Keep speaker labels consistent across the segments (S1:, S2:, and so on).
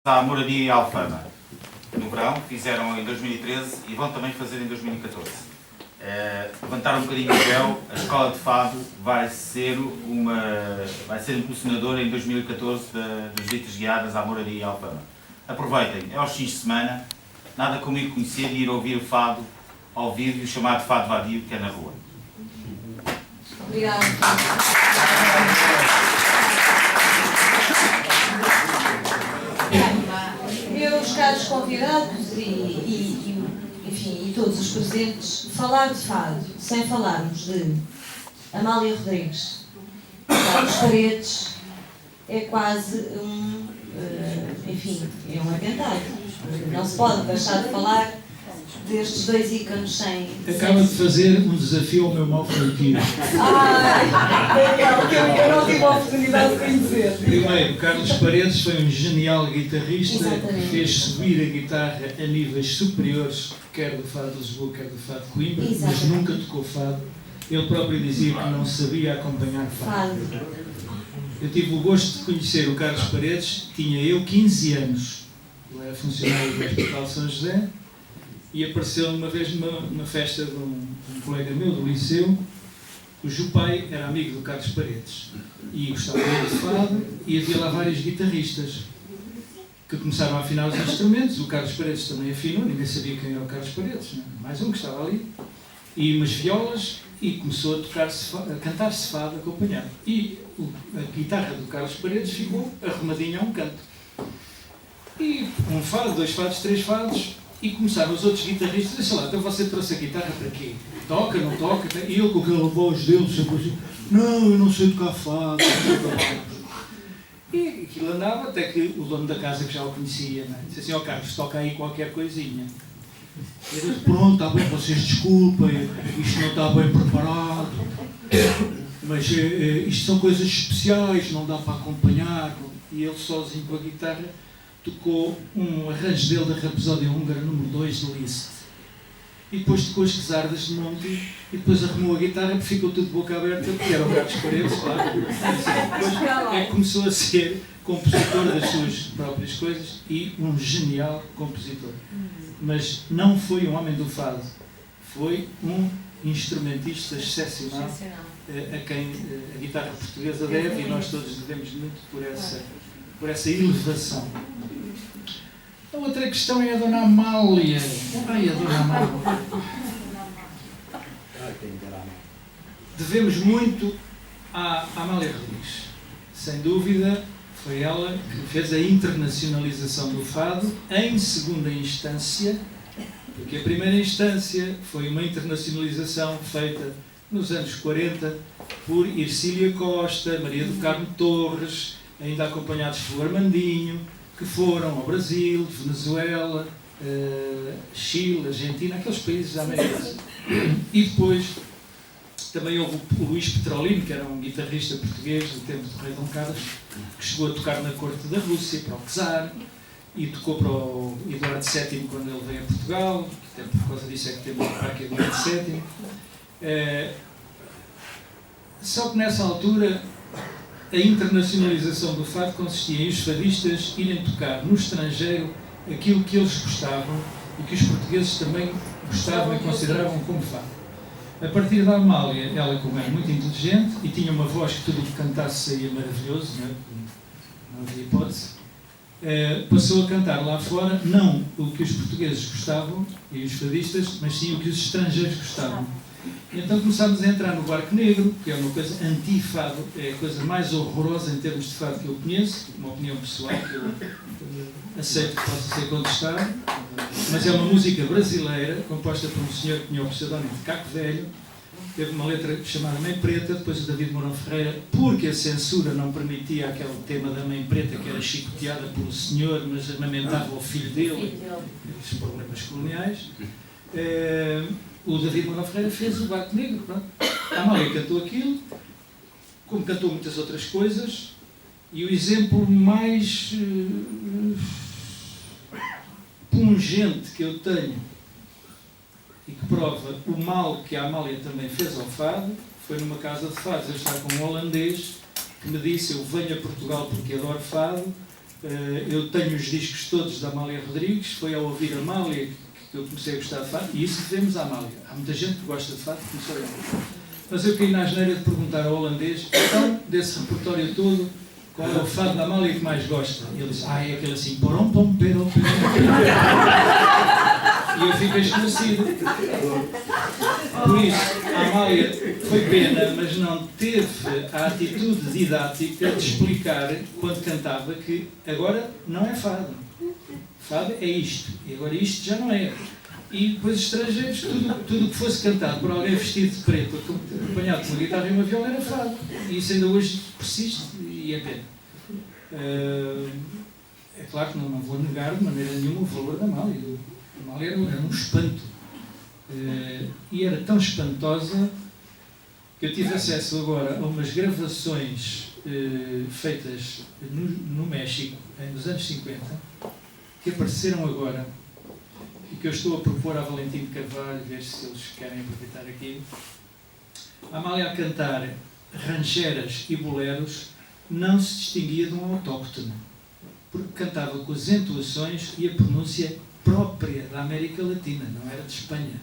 S1: à Moradia e à Alfama. No verão, fizeram em 2013 e vão também fazer em 2014. Levantaram um bocadinho o véu, a Escola de Fado vai ser impulsionadora em 2014 das visitas guiadas à Moradia e à Alfama. Aproveitem, é aos fins de semana, nada como ir conhecer e ir ouvir o fado ao vivo, o chamado fado vadio, que é na rua.
S2: Obrigada. Meus caros convidados e todos os presentes, falar de fado sem falarmos de Amália Rodrigues, Carlos Paredes, é quase é um atentado. Não se pode deixar de falar destes dois ícones sem...
S3: Acaba de fazer um desafio ao meu malfeitio.
S2: Eu não tive a oportunidade de conhecer.
S3: Primeiro, Carlos Paredes foi um genial guitarrista.
S2: Exatamente.
S3: Que fez subir a guitarra a níveis superiores, quer do fado de Lisboa, quer do fado de Coimbra,
S2: Exatamente.
S3: mas nunca tocou fado. Ele próprio dizia que não sabia acompanhar fado. Eu tive o gosto de conhecer o Carlos Paredes, tinha eu 15 anos. Eu era funcionário do Hospital São José e apareceu uma vez numa festa de um colega meu do liceu, cujo pai era amigo do Carlos Paredes e gostava muito de fado, e havia lá vários guitarristas que começaram a afinar os instrumentos. O Carlos Paredes também afinou, ninguém sabia quem era o Carlos Paredes, né? Mais um que estava ali, e umas violas, e começou a cantar-se fado acompanhado. E a guitarra do Carlos Paredes ficou arrumadinha a um canto. E um fado, dois fados, três fados, e começaram os outros guitarristas, sei lá, então você trouxe a guitarra para quê? Toca, não toca? E ele com aquela voz dele sempre assim, não, eu não sei tocar fado. E aquilo andava até que o dono da casa, que já o conhecia, né, disse assim, ó Carlos, toca aí qualquer coisinha. E ele disse, pronto, está bem, vocês desculpem, isto não está bem preparado, mas isto são coisas especiais, não dá para acompanhar. E ele sozinho com a guitarra tocou um arranjo dele da Rapsódia Húngara número 2 de Liszt. E depois tocou as Quesardas de Monte e depois arrumou a guitarra e ficou tudo de boca aberta, porque era o Carlos Paredes, claro. Depois começou a ser compositor das suas próprias coisas e um genial compositor. Mas não foi um homem do fado, foi um instrumentista excepcional a quem a guitarra portuguesa deve, e nós todos devemos muito por essa elevação. A outra questão é a Dona Amália. Ai, a Dona Amália. Devemos muito à Amália Rodrigues. Sem dúvida, foi ela que fez a internacionalização do fado em segunda instância, porque a primeira instância foi uma internacionalização feita nos anos 40 por Ercília Costa, Maria do Carmo Torres, ainda acompanhados pelo Armandinho, que foram ao Brasil, Venezuela, Chile, Argentina, aqueles países da América. E depois também houve o Luís Petrolino, que era um guitarrista português do tempo do rei Dom Carlos, que chegou a tocar na corte da Rússia, para o czar, e tocou para o Eduardo VII quando ele veio a Portugal, até por causa disso é que temos para aqui Eduardo VII. Só que nessa altura a internacionalização do fado consistia em os fadistas irem tocar no estrangeiro aquilo que eles gostavam e que os portugueses também gostavam e consideravam como fado. A partir da Amália, ela, como era muito inteligente e tinha uma voz que tudo o que cantasse saía maravilhoso, não havia hipótese, passou a cantar lá fora não o que os portugueses gostavam e os fadistas, mas sim o que os estrangeiros gostavam. E então começámos a entrar no barco negro, que é uma coisa anti-fado, é a coisa mais horrorosa em termos de fado que eu conheço, uma opinião pessoal que eu aceito que possa ser contestada, mas é uma música brasileira, composta por um senhor que tinha o pseudónimo de Caco Velho, teve uma letra chamada Mãe Preta, depois o David Mourão Ferreira, porque a censura não permitia aquele tema da Mãe Preta, que era chicoteada pelo senhor, mas amamentava o filho dele, os problemas coloniais. O David Mourão Ferreira fez o Barco Negro, pronto. A Amália cantou aquilo, como cantou muitas outras coisas, e o exemplo mais pungente que eu tenho e que prova o mal que a Amália também fez ao fado foi numa casa de fados. Eu estava com um holandês que me disse: eu venho a Portugal porque adoro fado, Eu tenho os discos todos da Amália Rodrigues, foi ao ouvir a Amália que eu comecei a gostar de fado, e isso devemos à Amália. Há muita gente que gosta de fado, começou a ouvir. Mas eu caí na asneira de perguntar ao holandês, então, desse repertório todo, qual é o fado da Amália que mais gosta? E ele disse, é aquele assim, porom pom pero pero. E eu fiquei esclarecido. Por isso, a Amália foi pena, mas não teve a atitude didática de explicar, quando cantava, que agora não é fado. Fado é isto, e agora isto já não é. E depois os estrangeiros, tudo que fosse cantado por alguém vestido de preto, acompanhado com uma guitarra e uma viola, era fado. E isso ainda hoje persiste e é pena. É claro que não vou negar de maneira nenhuma o valor da Amália. A Amália era um espanto. E era tão espantosa que eu tive acesso agora a umas gravações feitas no México, nos anos 50, que apareceram agora e que eu estou a propor a Valentim de Carvalho, ver se eles querem aproveitar aqui. A Amália a cantar rancheras e boleros não se distinguia de um autóctone, porque cantava com as entoações e a pronúncia própria da América Latina, não era de Espanha.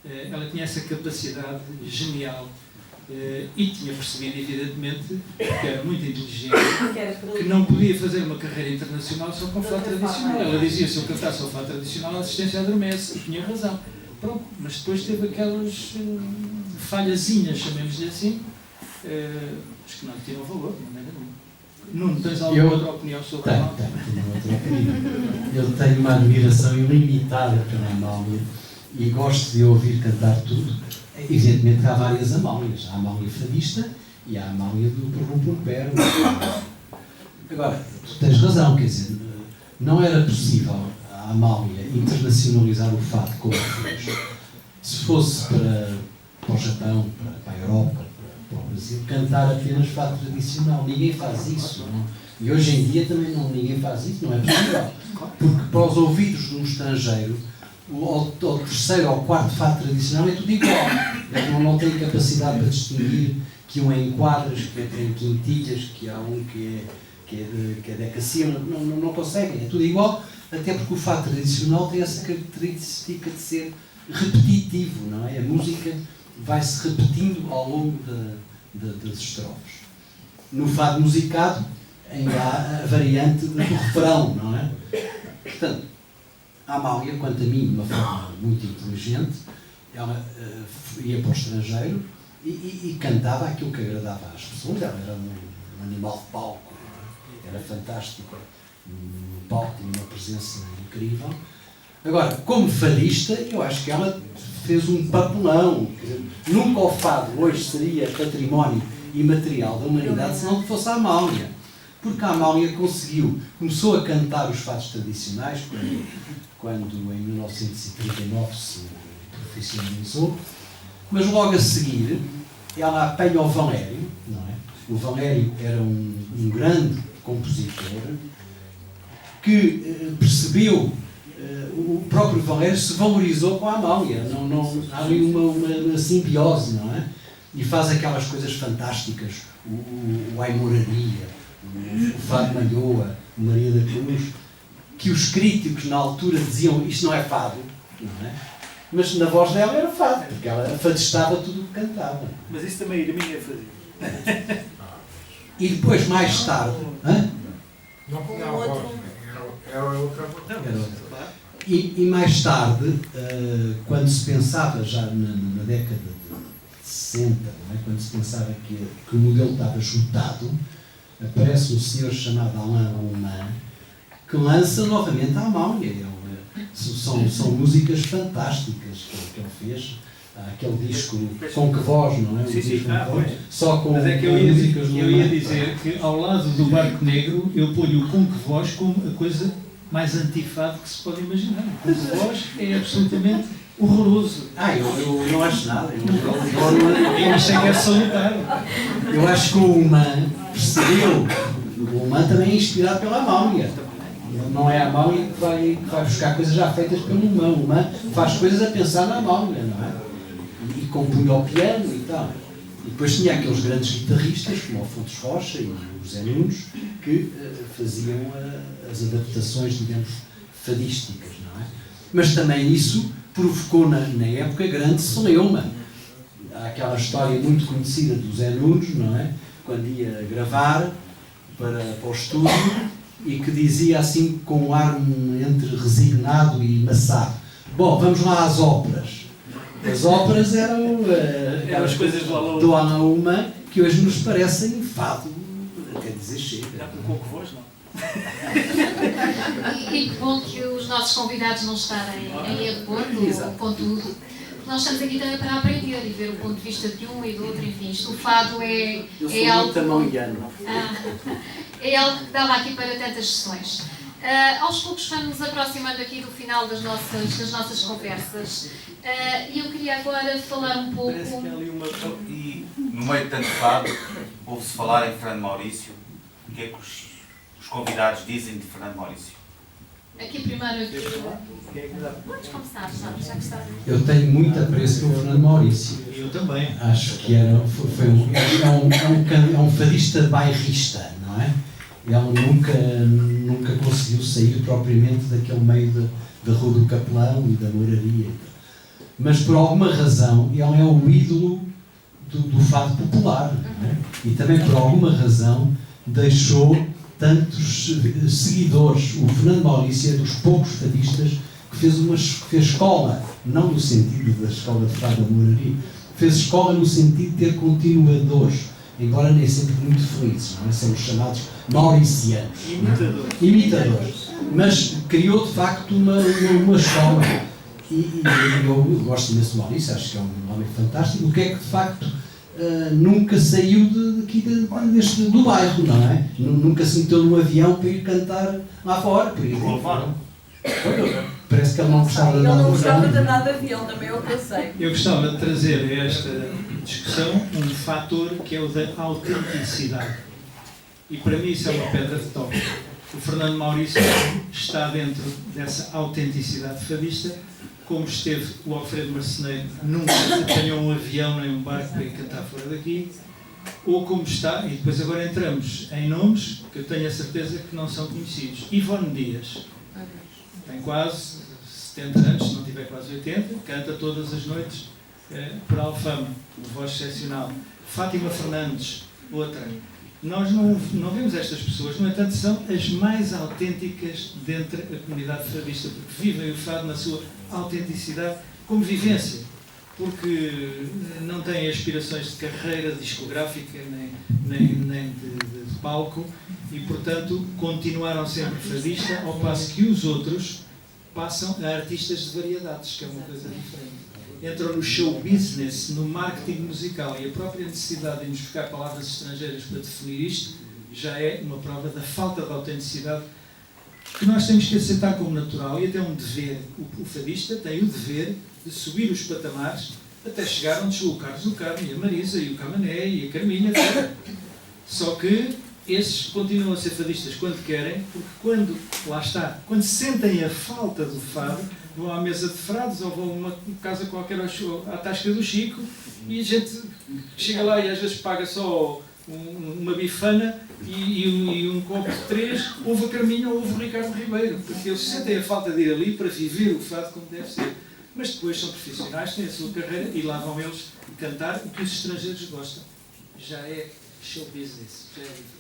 S3: Ela tinha essa capacidade genial e tinha percebido, evidentemente, que era muito inteligente, que não podia fazer uma carreira internacional só com fado tradicional. Ela dizia, se eu cantasse o fado tradicional, a assistência adormece, e tinha razão. Pronto, mas depois teve aquelas falhazinhas, chamemos-lhe assim, mas que não lhe tiram valor, de maneira nenhuma. Nuno, tens alguma outra opinião sobre a Amália?
S4: Tenho outra opinião. Eu tenho uma admiração ilimitada pela Amália e gosto de ouvir cantar tudo. Evidentemente há várias Amálias. Há a Amália fadista e há a Amália do Perrumpero. Agora, tu tens razão, quer dizer, não era possível a Amália internacionalizar o fado como fez. Se fosse para o Japão, para a Europa, para o Brasil, cantar apenas fado tradicional. Ninguém faz isso. Não? E hoje em dia também ninguém faz isso, não é possível. Porque para os ouvidos de um estrangeiro, o terceiro ou quarto fado tradicional é tudo igual. Eles não têm capacidade para distinguir que um é em quadras, que é em quintilhas, que há um que é decassílabo. Não conseguem, é tudo igual, até porque o fado tradicional tem essa característica de ser repetitivo, não é? A música vai-se repetindo ao longo das estrofes. No fado musicado ainda há a variante do refrão, não é? Portanto, a Amália, quanto a mim, de uma forma muito inteligente, ela ia para o estrangeiro e cantava aquilo que agradava às pessoas. Ela era um animal de palco, era fantástico. No palco tinha uma presença incrível. Agora, como fadista, eu acho que ela fez um papelão. Nunca o fado hoje seria património imaterial da humanidade se não fosse a Amália. Porque a Amália começou a cantar os fados tradicionais quando em 1939 se profissionalizou, mas logo a seguir ela apanha o Valério, não é? O Valério era um grande compositor que percebeu, o próprio Valério se valorizou com a Amália, há ali uma simbiose, não é? E faz aquelas coisas fantásticas, o Aimoraria, o Fado Malhoa, o Maria da Cruz, que os críticos na altura diziam isto não é fado, não é? Mas na voz dela era fado, porque ela fadistava tudo o que cantava.
S5: Mas isso também a minha fazia.
S4: E depois, mais tarde...
S6: Não punha a voz, era outra voz.
S4: Era outra. E mais tarde, quando se pensava, já na década de 60, não é? Quando se pensava que o modelo estava esgotado, aparece um senhor chamado Alain Alemã, que lança novamente a Amália. São músicas fantásticas que ele fez. Aquele disco Com Que Voz, não é?
S3: Sim.
S4: Só com
S3: mas é que
S4: músicas
S3: eu ia dizer que ao lado do Barco Negro eu ponho o Com Que Voz como a coisa mais antifado que se pode imaginar. O Com Que Voz é absolutamente horroroso.
S4: Eu não acho nada.
S3: Eu achei que é salutar.
S4: Eu acho que o Alemã percebeu. O Alemã também é inspirado pela Amália. Não é a Amália que vai buscar coisas já feitas pelo Alemã. O Alemã faz coisas a pensar na Amália, não é? E compunha ao piano e tal. E depois tinha aqueles grandes guitarristas, como o Afonso Rocha e o José Nunes, que faziam as adaptações, digamos, fadísticas, não é? Mas também isso provocou na época grande celeuma. Há aquela história muito conhecida do Zé Nunes, não é? Quando ia gravar para o estúdio e que dizia assim com um ar entre resignado e maçado: bom, vamos lá às óperas. As óperas eram
S5: Aquelas coisas
S4: do Anaúma que hoje nos parecem fado, quer dizer, chega.
S5: Já com pouco voz, não?
S7: E que bom que os nossos convidados não estarem em acordo com tudo. Nós estamos aqui também para aprender e ver o ponto de vista de um e do outro, enfim, isto, o fado é algo... é algo que dava aqui para tantas sessões. Aos poucos vamos nos aproximando aqui do final das nossas conversas. E eu queria agora falar um pouco...
S5: Parece que há ali uma...
S1: E no meio de tanto fado, ouve-se falar em Fernando Maurício. O que é que os convidados dizem de Fernando Maurício?
S7: Aqui primeiro aqui... Podes começar, já que está...
S4: Eu tenho muito apreço pelo Fernando Maurício.
S3: Eu também.
S4: Acho que é um fadista bairrista, não é? Ele nunca conseguiu sair propriamente daquele meio da Rua do Capelão e da Moraria. Mas por alguma razão ele é o ídolo do fado popular, não é? E também por alguma razão deixou tantos seguidores. O Fernando Maurício é dos poucos fadistas que fez escola, não no sentido da escola de fado da Moraria, fez escola no sentido de ter continuadores, embora nem sempre muito felizes, não é? São os chamados mauricianos, imitadores. Mas criou de facto uma escola. E eu gosto imenso de Maurício, acho que é um homem fantástico. O que é que de facto nunca saiu do bairro, não é? Nunca se meteu num avião para ir cantar lá fora. Parece que ele não gostava de
S8: Ele
S4: nada
S8: não
S4: de
S8: gostava de
S4: avião.
S8: andar de avião, também é o que eu sei.
S3: Eu gostava de trazer a esta discussão um fator que é o da autenticidade. E para mim isso é uma pedra de toque. O Fernando Maurício está dentro dessa autenticidade fadista, como esteve o Alfredo Marceneiro, nunca apanhou um avião nem um barco para ir cantar fora daqui, ou como está, e depois agora entramos em nomes que eu tenho a certeza que não são conhecidos. Ivone Dias, tem quase 70 anos, se não tiver quase 80, canta todas as noites por Alfama, uma voz excepcional. Fátima Fernandes, outra. Nós não vemos estas pessoas, no entanto, são as mais autênticas dentro da comunidade fadista, porque vivem o fado na sua autenticidade como vivência, porque não têm aspirações de carreira discográfica nem de palco e, portanto, continuaram sempre fadista, ao passo que os outros passam a artistas de variedades, que é uma coisa diferente. Entram no show business, no marketing musical, e a própria necessidade de irmos buscar palavras estrangeiras para definir isto já é uma prova da falta de autenticidade que nós temos que aceitar como natural, e até um dever. O fadista tem o dever de subir os patamares até chegar onde chegou o Carlos do Carmo, e a Marisa, e o Camané, e a Carminha, etc. Só que esses continuam a ser fadistas quando querem, porque quando sentem a falta do fado, vão à mesa de frades ou vão a uma casa qualquer à Tasca do Chico, e a gente chega lá e às vezes paga só uma bifana e um copo de 3, ouve a Carminha ou ouve o Ricardo Ribeiro, porque eles sentem a falta de ir ali para viver o fado como deve ser. Mas depois são profissionais, têm a sua carreira e lá vão eles cantar o que os estrangeiros gostam. Já é show business, já é diferente.